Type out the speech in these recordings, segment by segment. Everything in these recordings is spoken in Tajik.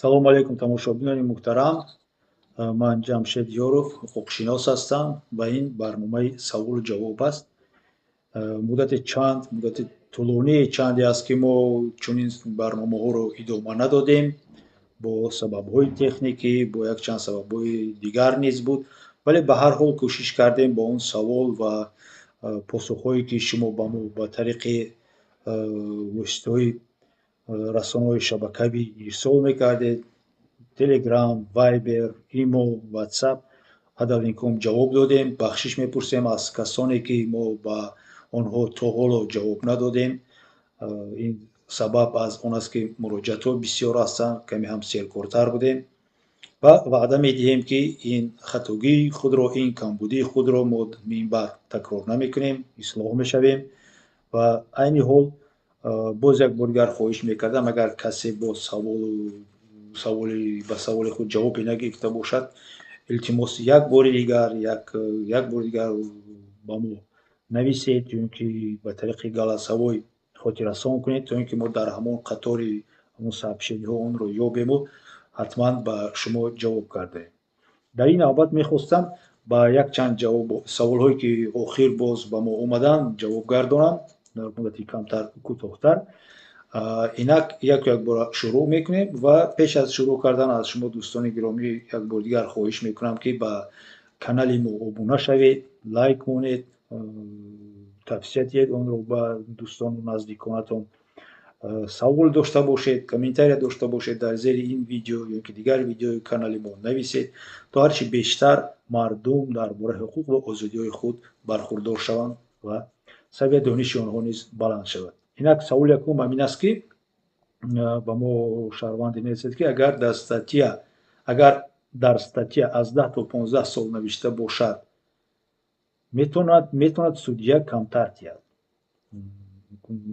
салом алейкум тамошобинони муҳтарам. Ман Ҷамшед Ёров ҳуқуқшинос ҳастам. Ба ин барномаи саволу ҷавоб аст. Муддати тӯлоние чанде аст ки мо чунин барномаҳоро идома надодем. Бо сабабҳои техникӣ, бо якчанд сабабҳои дигар низ буд, вале ба ҳар ҳол кӯшиш кардем бо он савол ва посухҳое ки шумо ба мо ба тариқи воситаҳои расонаҳои шабакавӣ ирсол мекардед, телеграм, вайбер, имо, ватсап, ҳадалимкон ҷавоб додем. Бахшиш мепурсем аз касоне ки мо ба онҳо то ҳоло ҷавоб надодем. Ин сабаб аз он аст ки муроҷиатҳо бисёр ҳастанд, каме ҳам серкортар будем ва ваъда медиҳем ки ин хатогии худро, ин камбудии худро мо минбаъд такрор намекунем, ислоҳ мешавем. Ва айни ҳол боз як бор дигар хоҳиш мекардам, агар касе бо ба саволи худ ҷавобе нагирифта бошад, илтимос як бори дигар ба мо нависед, ё ин ки ба тариқи галасавой хотиррасон кунед, то ин ки мо дар ҳамон қатори ҳамон сообщениҳо онро ёбему, ҳатман ба шумо ҷавоб кардаем. Дар ин навбат мехостам ба якчанд саволҳое ки охир боз ба мо омаданд ҷавоб гардонам дар муддати камтар кӯтоҳтар. Инак як бора шурӯъ мекунем ва пеш аз шурӯъ кардан аз шумо дӯстони гиромӣ як бор дигар хоҳиш мекунам ки ба канали мо обуна шавед, лайк монед, тавсия диҳед онро ба дӯстону наздиконатон. Савол дошта бошед, комментария дошта бошед, дар зери ин видео ё ки дигар видеои канали мо нависед, то ҳарчи бештар мардум дар бораи ҳуқуқ ва озодиҳои худ бархурдор шаванд ва савияи дониши онҳо низ баланд шавад. Инак саволи якум ҳамин аст ки ба мо шаҳрванде мерасед ки агар дар статья аз 10 то 15 сол навишта бошад, метавонад судя камтар диҳад?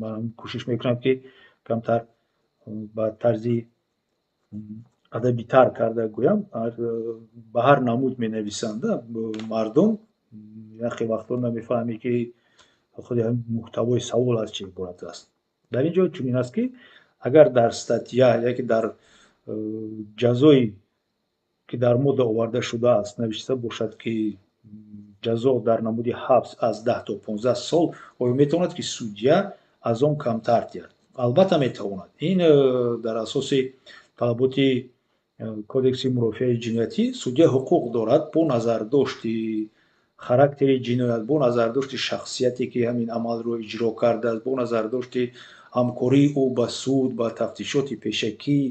Ман кӯшиш мекунам ки камтар ба тарзи адабитар карда гӯям. Ба ҳар намуд менависанд мардум, яхе вақтҳо намефаҳмӣ ки худи муҳтавои савол аз чӣ иборат аст. Дар ин ҷо чунин аст ки агар дар статья яки дар ҷазои ки дар модда оварда шудааст навишта бошад ки ҷазо дар намуди ҳабс аз 10 то 15 сол, оё метавонад ки судя аз он камтар диҳад? Албатта метавонад. Ин дар асоси талаботи кодекси мурофиаи ҷиноятӣ судя ҳуқуқ дорад бо назардошти характери ҷиноят, бо назардошти шахсияте ки ҳамин амалро иҷро кардааст, бо назардошти ҳамкории ӯ ба суд, ба тафтишоти пешакӣ,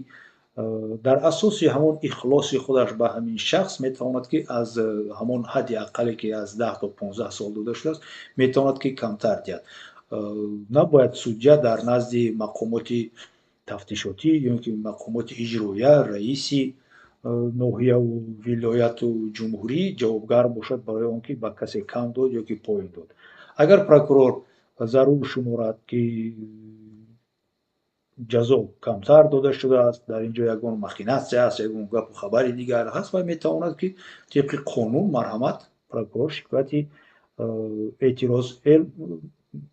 дар асоси ҳамон ихлоси худаш ба ҳамин шахс метавонад ки аз ҳамон ҳадди аққале ки аз 10 то 15 сол дода шудааст, метавонад ки камтар диҳад. Набояд судя дар назди мақомоти тафтишотӣ ё ки мақомоти иҷроия, раиси ноҳияву вилояту ҷумҳурӣ ҷавобгар бошад барои он ки ба касе кам дод ё ки поин дод. Агар прокурор зарур шуморад ки ҷазо камтар дода шудааст, дар ин ҷо ягон махинатсия аст, ягон гапу хабари дигар ҳаст, ва метавонад ки тибқи қонун марҳамат прокурор шикояти эътироз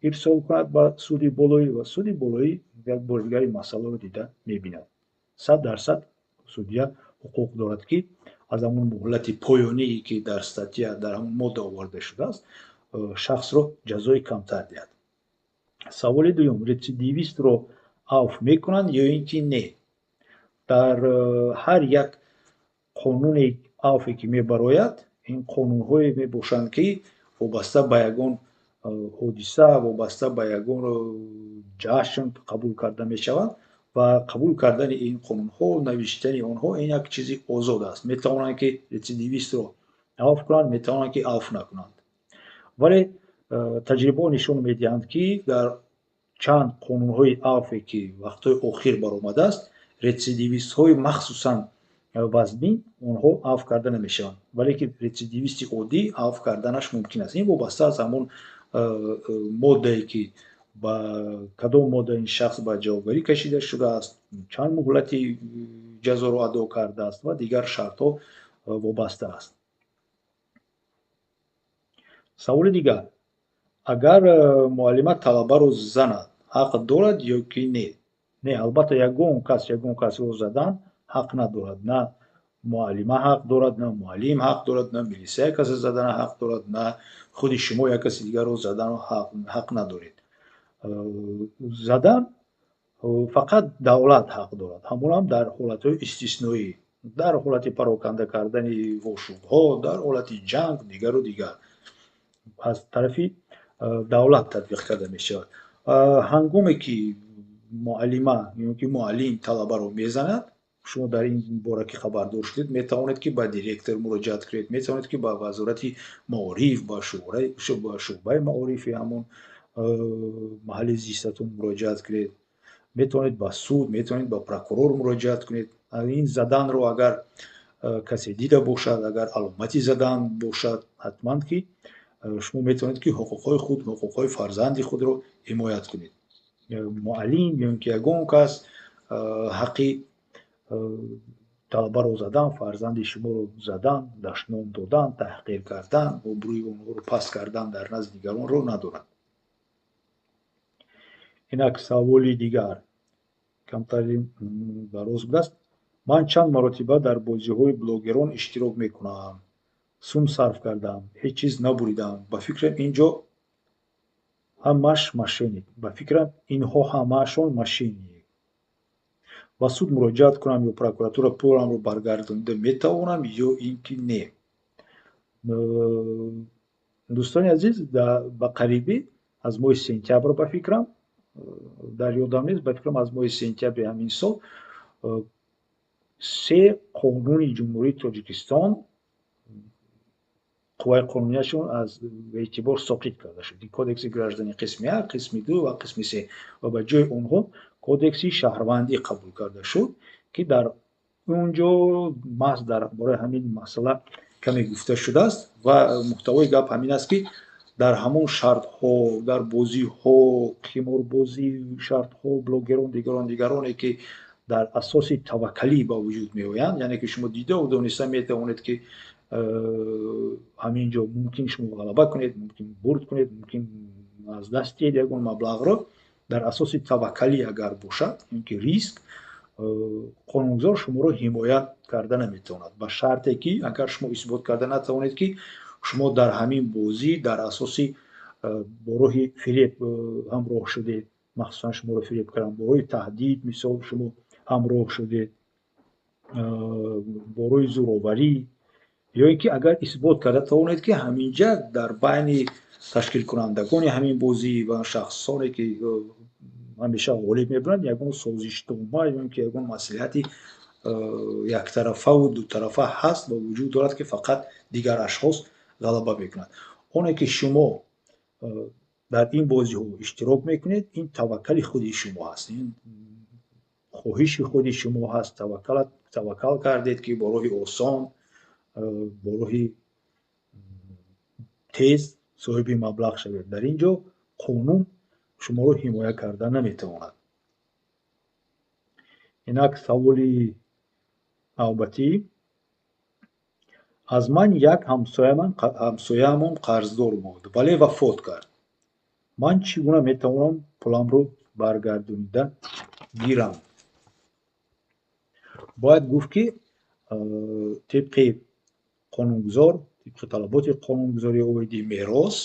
ирсол кунад ба суди болоӣ ва суди болоӣ як бори дигар ин масъаларо дида мебинад. 100% судя ҳуқуқ дорад ки аз ҳамон муҳлати поёние ки дар статья дар ҳамон модда оварда шудааст, шахсро ҷазои камтар диҳад. Саволи дуюм: рецидивистро афв мекунанд ё ин ки не? Дар ҳар як қонуни афве ки мебарояд, ин қонунҳое мебошанд ки вобаста ба ягон ҳодиса, вобаста ба ягон ҷашн қабул карда мешаванд ва қабул кардани ин қонунҳо, навиштани онҳо ин як чизи озод аст. Метавонанд ки рецидивистро афв кунанд, метавонанд ки афв накунанд. Вале таҷрибаҳо нишон медиҳанд ки дар чанд қонунҳои афве ки вақтҳои охир баромадааст, рецидивистҳои махсусан вазнин онҳо афв карда намешаванд, вале ки рецидивисти оддӣ афв карданаш мумкин аст. Ин вобаста аст ҳамон моддае ки ба кадом модда ин шахс ба ҷавобгарӣ кашида шудааст, чанд муҳлати ҷазоро адо кардааст ва дигар шартҳо вобаста аст. Саволи дигар: агар муаллима талабаро занад, ҳақ дорад ё ки не? Не, албатта ягон касро задан حق ندارد، نه معلمه حق دارد، نه معلم حق دارد، نه ملیسا کسی زدن حق دارد، نه خود شما یک کسی دیگر رو زدن حق ندارید. زدن فقط دولت حق دارد، همون هم در حالتهای استثنایی، در حالت پراکنده کردن آشوبها، در حالت جنگ دیگر و دیگر از طرف دولت تطبیق کرده می شود. هنگامی که معلمه یعنی که معلم طلبه رو میزند، شما در این باره که خبردار شدید میتوانید که به دیرکتور مراجعت کنید، میتوانید که به وزارت معارف، به شعبه معارف همون محل زیستتون مراجعت کنید، میتونید به سود، میتونید به پروکورور مراجعت کنید. این زدن رو اگر کسی دیده باشد، اگر علامتی زدن باشد، حتما که شما میتونید که حقوقهای خود، حقوقهای فرزند خود رو حمایت کنید. معلم یا که یگان کس حقی طلبه رو زدن، فرزند شما رو زدن، دشنام دادن، تحقیر کردن، ابروی اونها رو پس کردن در نزد دیگران رو ندارد. اینک سوالی دیگر کمترین براز بود است. من چند مرتبه در بازی‌های بلوگران اشتراک میکنم، سوم صرف کردم، هیچ چیز نبریدم. به فکرم اینجا همش ماشینی، به فکرم اینها همشون ماشینی. با суд муроҷиат кунам ё прокуратура пуламро баргардонида метавонам ё ин ки не. дӯстони азиз, ба қарибӣ аз моҳи сентябр ба фикрам, дар ёдам нест, ба фикрам аз моҳи сентябри ҳамин сол 3 қонуни ҷумҳурии Тоҷикистон қувваи қонунияшон аз эътибор соқит карда шуд. кодекси гражданӣ қисми 1, қисми 2 ва қисми 3 ва ба ҷои онҳо кодекси шаҳрвандӣ қабул карда шуд, ки дар онҷо маҳз дар бораи ҳамин масъала каме гуфта шудааст ва муҳтавои гап ҳамин аст, ки дар ҳамон шартҳо, дар бозиҳо, қиморбозӣ, шартҳо, блогерон дигароне ки дар асоси таваккалӣ ба вуҷуд меоянд, яъне ки шумо дидаву дониста метавонед ки ҳамин ҷо мумкин шумо ғалаба кунед, мумкин бурд кунед, мумкин аз даст диҳед ягон маблағро, дар асоси таваккалӣ агар бошад, ин ки риск, қонунгузор шуморо ҳимоят карда наметавонад, ба шарте ки агар шумо исбот карда натавонед ки шумо дар ҳамин бозӣ дар асоси бо роҳи фиреб ҳамроҳ шудед, махсусан шуморо фиреб кардан, бо роҳи таҳдид мисол шумо ҳамроҳ шудед, бо роҳи зӯроварӣ, ё ин ки агар исбот карда тавонед ки ҳаминҷа дар байни ташкилкунандагони ҳамин бозӣ ва шахсоне ки ҳамеша ғолиб мебинанд ягон созишнома ё ин ки ягон маслиҳати яктарафаву дутарафа ҳаст ва вуҷуд дорад ки фақат дигар ашхос ғалаба мекунанд. оне ки шумо дар ин бозиҳо иштирок мекунед, ин таваккали худи шумо ҳаст, ин хоҳиши худи шумо ҳаст. таваккал кардед ки бо роҳи осон, бо роҳи тез соҳиби маблағ шавед. дар ин ҷо қонун шуморо ҳимоя карда наметавонад. инак саволи навбатӣ. аз ман як ҳамсоямон қарздор буд, вале вафот кард. ман чӣ гуна метавонам пуламро баргардонида гирам? бояд гуфт ки тибқи қонунгузор, тибқи талаботи қонунгузории оиди мерос,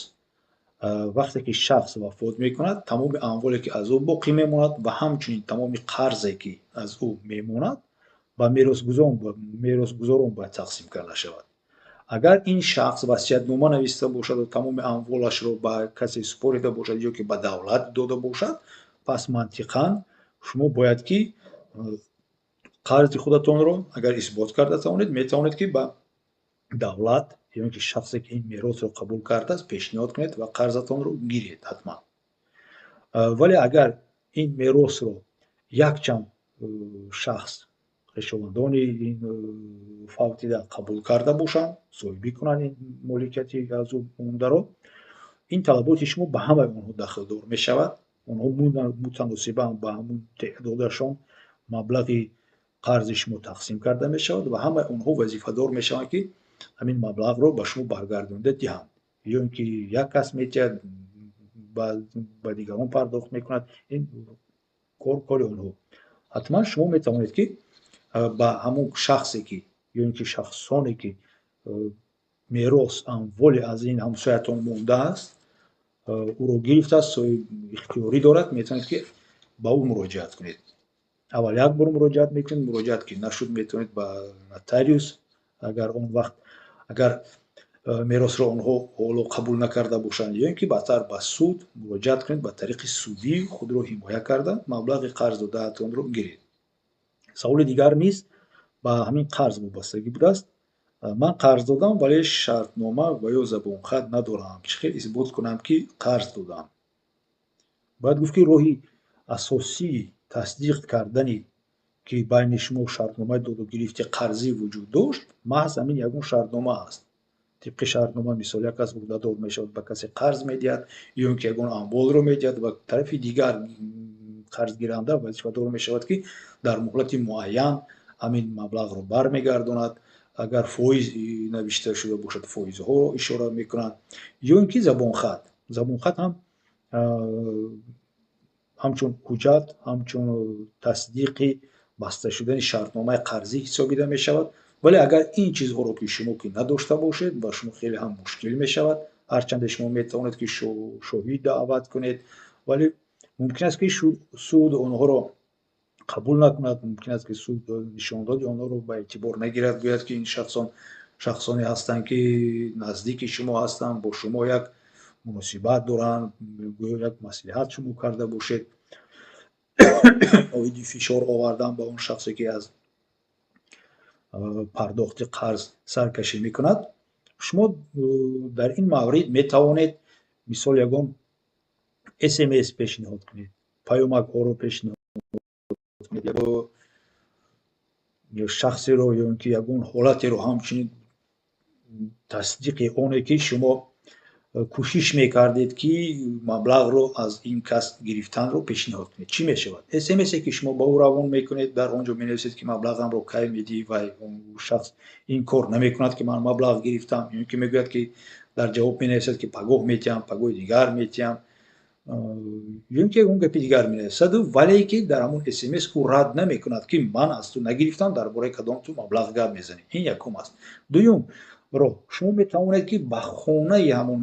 вақте ки шахс вафот мекунад, тамоми амволе ки аз ӯ боқӣ мемонад ва ҳамчунин тамоми қарзе ки аз ӯ мемонад ба меросгузорон бояд тақсим карда шавад. агар ин шахс васиятнома нависта бошаду тамоми амволашро ба касе супорида бошад ё ки ба давлат дода бошад, пас мантиқан шумо бояд ки қарзи худатонро агар исбот карда тавонед, метавонед ки ба давлат ё ин ки шахсе ки ин меросро қабул кардааст пешниҳод кунед ва қарзатонро гиред ҳатман. вале агар ин меросро якчанд шахс, хишовандони ин фавтида қабул карда бошанд, соҳибӣ кунанд ин моликияти аз ӯ мондаро, ин талаботи шумо ба ҳамаи онҳо дахлдор мешавад. онҳо мутаносибан ба ҳамун теъдодашон маблағи қарзи шумо тақсим карда мешавад ва ҳамаи онҳо вазифадор мешаванд ки ҳамин маблағро ба шумо баргардонида диҳанд. ё ин ки як кас метиҳад ба дигарон пардохт мекунад, ин кори онҳо. ҳатман шумо метавонед ки ба ҳамун шахсе ки ё ин ки шахсоне ки мерос амволи аз ин ҳамсоятон мондааст ӯро гирифтааст, ихтиёрӣ дорад, метавонед ки ба ӯ муроҷиат кунед. аввал як бор муроҷиат мекунед, муроҷиат ки нашуд, метавонед ба нотариус, агар он вақт агар меросро онҳо ҳоло қабул накарда бошанд, ё ин ки баъдтар ба суд муроҷиат кунед, ба тариқи судӣ худро ҳимоя карда маблағи қарз додаатонро гиред. саволи дигар низ ба ҳамин қарз вобастагӣ будааст. ман қарз додам, вале шартнома ва ё забонхат надорам. Чӣ хел исбот кунам ки қарз додам? бояд гуфт ки роҳи асосии тасдиқ кардани ки байни шумо шартномаи додугирифти қарзӣ вуҷуд дошт, маҳз ҳамин ягон шартнома аст. тибқи шартнома мисол як кас вухдадор мешавад, ба касе қарз медиҳад, ё ин ки ягон амволро медиҳад, ва тарафи дигар қарзгиранда вазифадор мешавад ки дар муҳлати муайян ҳамин маблағро бармегардонад. агар фоиз навишта шуда бошад, фоизҳоро ишора мекунад, ё ин ки забонхат ҳам ҳамчун ҳуҷҷат, ҳамчун тасдиқи баста шудани шартномаи қарзӣ ҳисобида мешавад. вале агар ин чизҳоро ки шумо ки надошта бошед, ба шумо хеле ҳам мушкил мешавад. ҳарчанде шумо метавонед ки шоҳид даъват кунед, вале мумкин аст ки суд онҳоро қабул накунад, мумкин аст ки суд нишондоди онҳоро ба эътибор нагирад, гӯяд ки ин шахсоне ҳастанд ки наздики шумо ҳастанд, бо шумо як муносибат доранд, гӯё як маслиҳат шумо карда бошед, оиди фишор овардан ба он шахсе ки аз пардохти қарз саркашӣ мекунад. шумо дар ин маврид метавонед мисол ягон SMS пешниҳод кунед, паёмакҳоро пешниҳод кунед, ё шахсеро ё ин ки ягон ҳолатеро ҳамчунин тасдиқи оне ки шумо кӯшиш мекардед ки маблағро аз ин кас гирифтанро пешниҳод кунед. Чӣ мешавад? SMS-е ки шумо ба ӯ равон мекунед, дар он ҷо менависед ки маблағамро кай медиҳӣ, ва шахс ин кор намекунад ки ман маблағ гирифтам, ё ин ки мегӯяд ки дар ҷавоб менависад ки пагоҳ метиҳам, пагоҳи дигар метиҳам, ё ин ки ягон гапи дигар менависаду, вале ки дар ҳамон SMS ӯ рад намекунад ки ман аз ту нагирифтам, дар бораи кадом ту маблағ гап мезанӣ. Ин якум аст. дуюм роҳ, шумо метавонед ки ба хонаи ҳамон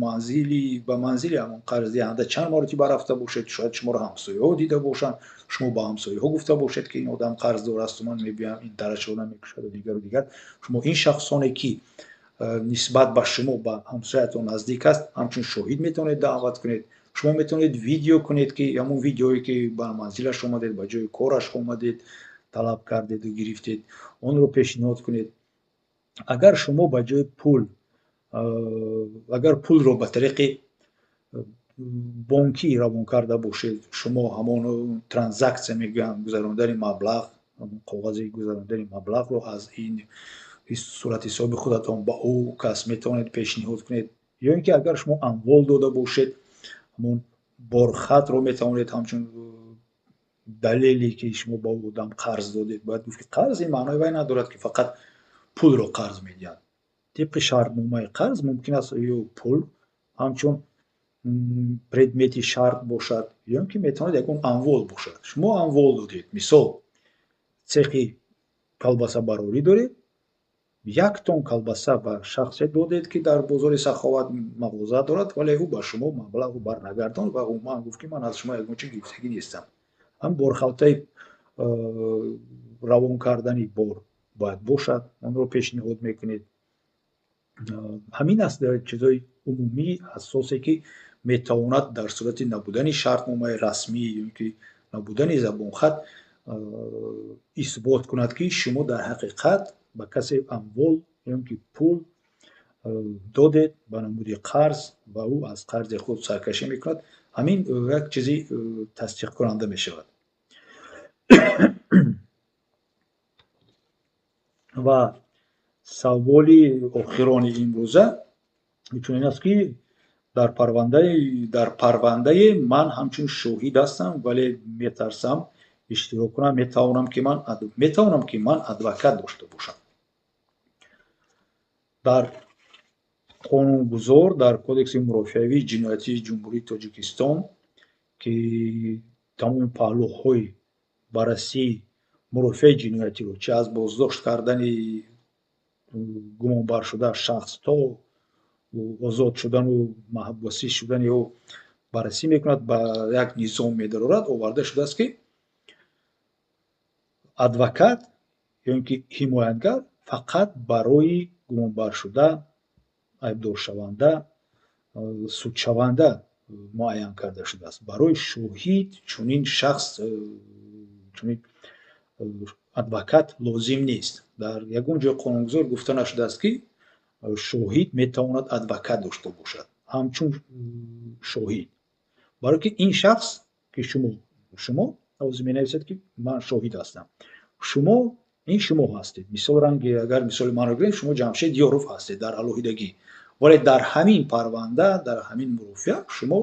ба манзили ҳамон қарздиҳанда чанд маротиба рафта бошед, шояд шуморо ҳамсояҳо дида бошанд, шумо ба ҳамсояҳо гуфта бошед ки ин одам қарздор аст, ман мебиям ин тарашро намекушад, дигару дигар. шумо ин шахсоне ки нисбат ба шумо ба ҳамсоятон наздик аст, ҳамчун шоҳид метавонед даъват кунед. шумо метавонед видео кунед ки ҳамон видеое ки ба манзилаш омадед, ба ҷои кораш омадед, талаб кардеду гирифтед, онро пешниҳод кунед. агар шумо ба ҷои агар пулро ба тариқи бонкӣ равон карда бошед, шумо ҳамон транзаксия мегӯям, гузарондани маблағ, коғази гузарондани маблағро аз ин сурати ҳисоби худатон ба ӯ кас метавонед пешниҳод кунед, ё ин ки агар шумо амвол дода бошед, ҳамон борхатро метавонед ҳамчун далеле ки шумо ба ӯ одам қарз додед. бояд гуфт ки қарз ин маънои вай надорад ки фақат пулро қарз медиҳад. тибқи шартномаи қарз мумкин аст ё пул ҳамчун предмети шарт бошад, ё ин ки метавонад ягон амвол бошад. шумо амвол додед, мисол цехи калбасабарорӣ доред, 1 тонн калбаса ба шахсе додед ки дар бозори Саховат мағоза дорад, вале ӯ ба шумо маблағро барнагардонд ва умуман гуфт ки ман аз шумо ягончи гирифтагӣ нестам. ҳам борхалтаи равон кардани бор бояд бошад, онро пешниҳод мекунед. ҳамин аст чизои умумии асосе ки метавонад дар сурати набудани шартномаи расмӣ ё ки набудани забонхат исбот кунад ки шумо дар ҳақиқат ба касе амвол ё ки пул додед ба намуди қарз ва ӯ аз қарзи худ саркашӣ мекунад. ҳамин як чизи тасдиқкунанда мешавад. ва саволи охирони имрӯза чунин аст ки дар парвандае ман ҳамчун шоҳид ҳастам, вале метарсам иштирок кунам. метавонам ки ман адвокат дошта бошам. дар қонунгузор дар кодекси мурофиавии ҷиноятии ҷумҳурии Тоҷикистон ки тамоми паҳлӯҳои баррасии мурофиаи ҷиноятиро чӣ аз боздошт кардани гумонбаршуда шахс то озод шудану маҳбусӣ шудани ӯ баррасӣ мекунад, ба як низом медарорад. Оварда шудааст, ки адвокат ё ин ки ҳимоятгар фақат барои гумонбаршуда, айбдоршаванда, судшаванда муайян карда шудааст. Барои шоҳид чунин шахс, чунин адвокат лозим нест. Дар ягон ҷои қонунгузор гуфта нашудааст, ки шоҳид метавонад адвокат дошта бошад ҳамчун шоҳид. барое ки ин шахс ки шумо ҳозир менависад, ки ман шоҳид ҳастам, шумо ин шумо ҳастед. Мисол ранги агар мисоли манро гирем, шумо Ҷамшед Ёров ҳастед дар алоҳидагӣ, вале дар ҳамин парванда, дар ҳамин мурофиа шумо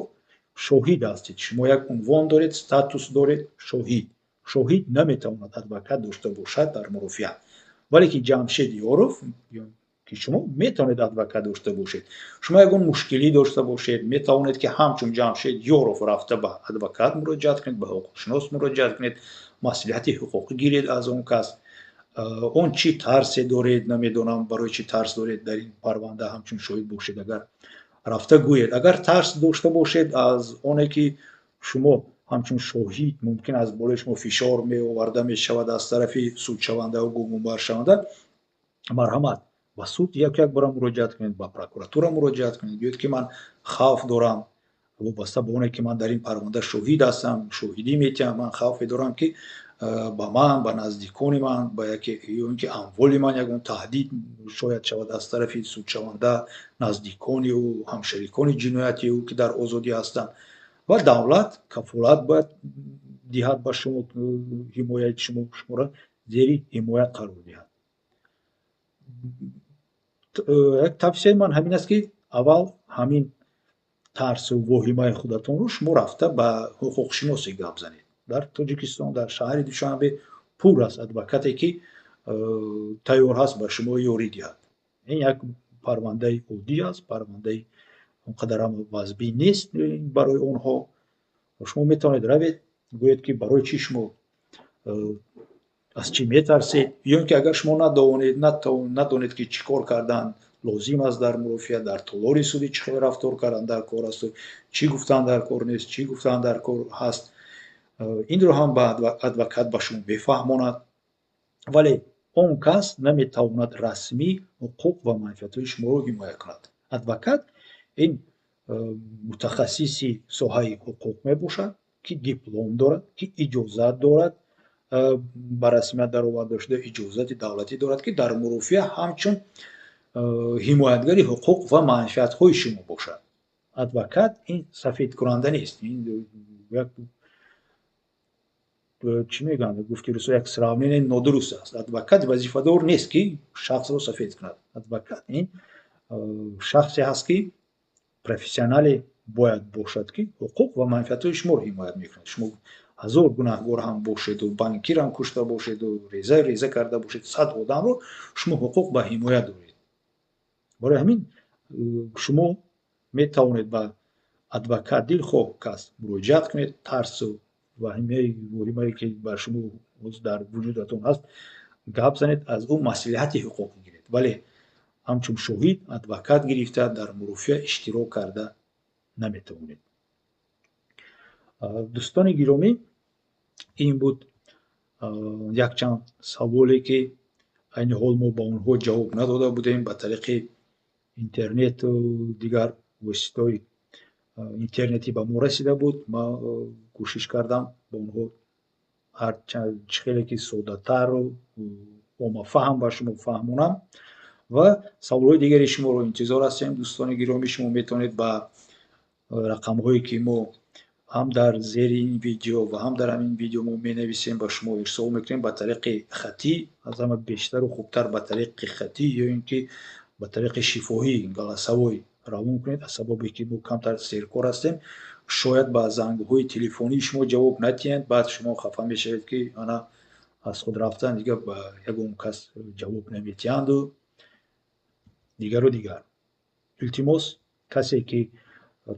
шоҳид ҳастед. Шумо як унвон доред, статус доред, шоҳид. Шоҳид наметавонад адвокат дошта бошад дар мурофиа. вале ки Ҷамшед Ёров ки шумо метавонед адвокат дошта бошед. Шумо ягон мушкилӣ дошта бошед, метавонед ки ҳамчун Ҷамшед Ёров рафта ба адвокат муроҷиат кунед, ба ҳуқуқшинос муроҷиат кунед, маслиҳати ҳуқуқӣ гиред аз он кас. Он чӣ тарсе доред, намедонам барои чӣ тарс доред дар ин парванда ҳамчун шоҳид бошед. Агар рафта гӯед, агар тарс дошта бошед аз оне ки шумо ҳамчун шоҳид мумкин аст болои шумо фишор меоварда мешавад аз тарафи судшавандаву гумонбаршаванда, марҳамат, ба суд як бора муроҷиат кунед, ба прокуратура муроҷиат кунед. гӯед, ки ман хавф дорам, вобаста ба оне ки ман дар ин парванда шоҳид ҳастам, шоҳидӣ метиҳам, ман хавфе дорам, ки ба ман, ба наздикони ман, ба яке ё ин ки амволи ман ягон таҳдид шояд шавад аз тарафи судшаванда, наздикони ӯ, ҳамшарикони ҷинояти ӯ, ки дар озодӣ ҳастанд. ва давлат кафолат бояд диҳад ба шумо, ҳимояи шуморо зери ҳимоят қарор диҳад. як тавсияи ман ҳамин аст, ки аввал ҳамин тарсу воҳимаи худатонро шумо рафта ба ҳуқуқшиносе гап занед. Дар Тоҷикистон, дар шаҳри Душанбе пур аст адвокате, ки тайёр ҳаст ба шумо ёрӣ диҳад. ин як парвандаи оддӣ аст, парвандаи он қадарам вазбӣ нест барои онҳо. шумо метавонед равед, гӯед, ки барои чӣ шумо аз чӣ метарсед, ё ин ки агар шумо надонед ки чӣ кор кардан лозим аст дар мурофиа, дар толори судӣ чӣ хел рафтор кардан дар кор аст, чӣ гуфтан дар кор нест, чӣ гуфтан дар кор ҳаст, инро ҳам ба адвокат ба шумо мефаҳмонад. вале он кас наметавонад расмӣ ҳуқуқ ва манфиатҳои шуморо ҳимоя кунад. Адвокат ин мутахассиси соҳаи ҳуқуқ мебошад, ки диплом дорад, ки иҷозат дорад, ба расмият дароварда шуда иҷозати давлатӣ дорад, ки дар мурофиа ҳамчун ҳимоятгари ҳуқуқ ва манфиатҳои шумо бошад. Адвокат ин сафедкунанда нест. ин як чӣ мегӯянд, гуфти русо як сравнение нодуруст аст. Адвокат вазифадор нест, ки шахсро сафед кунад. Адвокат ин шахсе ҳаст, ки профессионале бояд бошад, ки ҳуқуқ ва манфиатҳои шуморо ҳимоят мекунад. шумо ҳазор гунаҳгор ҳам бошеду, банкирам кушта бошеду, реза карда бошед, 100 одамро шумо ҳуқуқ ба ҳимоя доред. барои ҳамин шумо метавонед ба адвокат дилхоҳ кас муроҷиат кунед, тарсу воҳимае ки бар шумо дар вуҷудатон ҳаст гап занед, аз ӯ маслиҳати ҳуқуқӣ гиред. вале ҳамчун шоҳид адвокат гирифта дар мурофиа иштирок карда наметавонед. дӯстони гиромӣ, ин буд якчанд саволе, ки айни ҳол мо ба онҳо ҷавоб надода будем. Ба тариқи интернету дигар воситаҳои интернетӣ ба мо расида буд. ман кӯшиш кардам ба онҳо чӣ хеле ки соддатару оммафаҳм ба шумо фаҳмонам. ва саволҳои дигари шуморо интизор ҳастем. дӯстони гиромӣ, шумо метавонед ба рақамҳое ки мо ҳам дар зери ин видео ва ҳам дар ҳамин видео мо менависем ба шумо ирсол мекунем ба тариқи хатӣ, аз ҳама бештару хубтар ба тариқи хатӣ, ё ин ки ба тариқи шифоҳӣ галасавой равон кунед. аз сабабе ки мо камтар серкор ҳастем, шояд ба зангҳои телефонии шумо ҷавоб надиҳанд. баъд шумо хафа мешавед, ки ана аз худ рафтан дигар ба ягон кас ҷавоб наметиҳанду дигар. илтимос, касе ки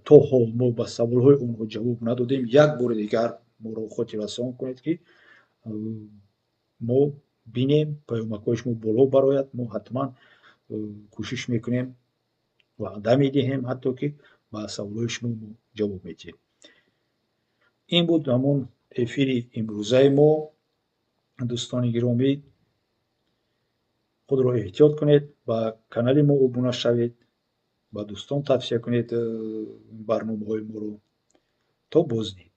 то ҳол мо ба саволҳои онҳо ҷавоб надодем, як бори дигар моро хотиррасон кунед, ки мо бинем паёмакҳои шумо боло барояд, мо ҳатман кӯшиш мекунем ваъда медиҳем ҳатто ки ба саволҳои шумо мо ҷавоб медиҳем. ин буд ҳамон эфири имрӯзаи мо. дӯстони гиромӣ, худро эҳтиёт кунед, ба канали мо обуна шавед, ба дӯстон тавсия кунед барномаҳои моро. то боздид.